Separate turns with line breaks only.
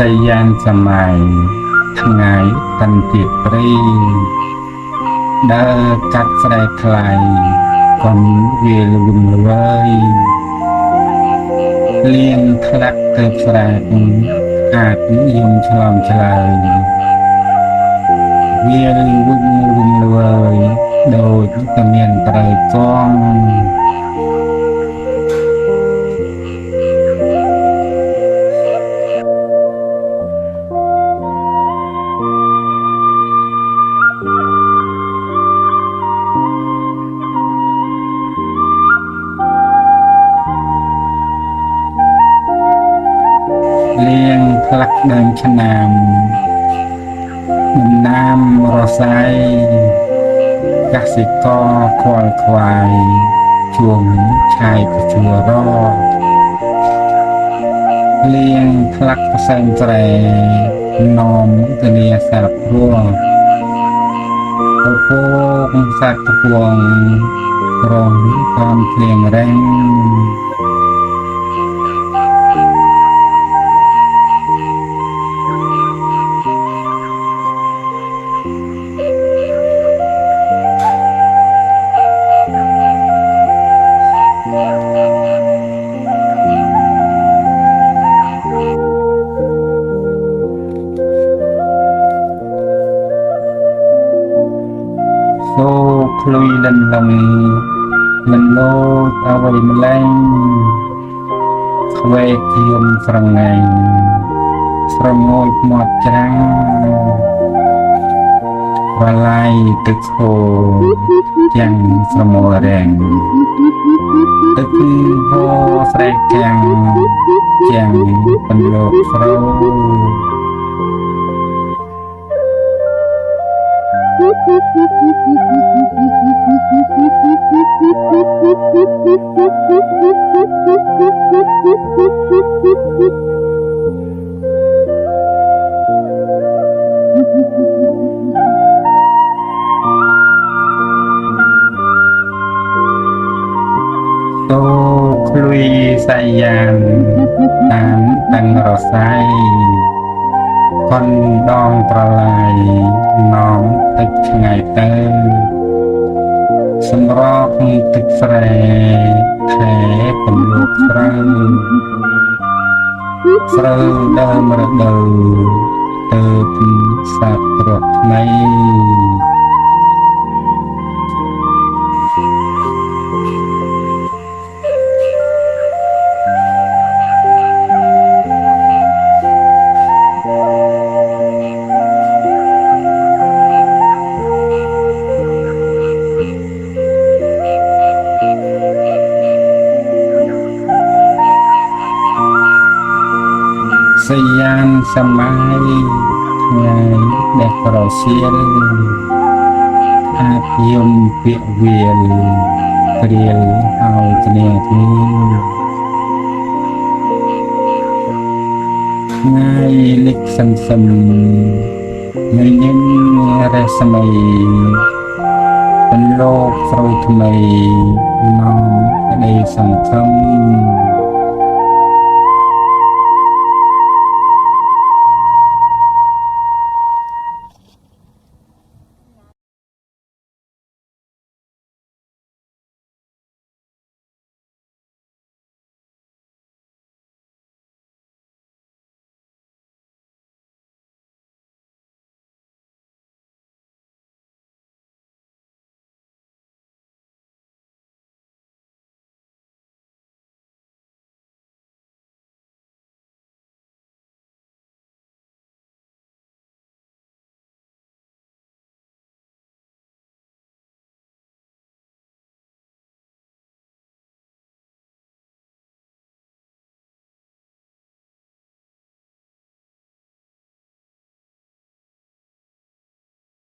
សយានសម័យថ្ងៃតាន់ជាព្រីដើរកាត់ស្រែថ្លៃកុំវាលវឹងល្វើយលៀងធ្លាក់ទៅស្រែអាចនិយមឆ្លងឆ្លើយវាលវឹងល្វើយដូចតែមានត្រូវកងលៀងផ្លាក់ដើមឆ្នាមដំណាំរសាយកសិករខ្វល់ខ្វាយជួងឆាយប្រជួររលៀងផ្លាក់ផ្សែងស្រែនោមធានាសាប់ព្រោះពពកសាច់ពងរងតាមភ្លៀងរែងសូភ្លុយលិនលំមិនលោតអ្វីម្លែងខ្វែកយំស្រងាញ់ស្រងោចមាត់ច្រាំងវឡាយទឹកហូរចាំងស្រមោលរាំងទឹកហូរស្រែកចាំងបន្លោកស្រោសូឃ្លុយសាយានតាមតាំងរសាយផនដងប្រឡាយនោមទឹកឆ្ងាយទៅសម្រកទឹកស្រែថែពំលប់ស្រូវដើមរដូវទៅពីសាប់រត់ថ្មីសយានសម័យថ្ងៃដែលក្រសៀលអាចយំពាក្យវាលព្រាលឲ្យគ្នាគ្នាថ្ងៃលិចសន្សំញញឹមរស្មីเป็นโลกស្រូវថ្មីនាំក្តីសង្ឃឹម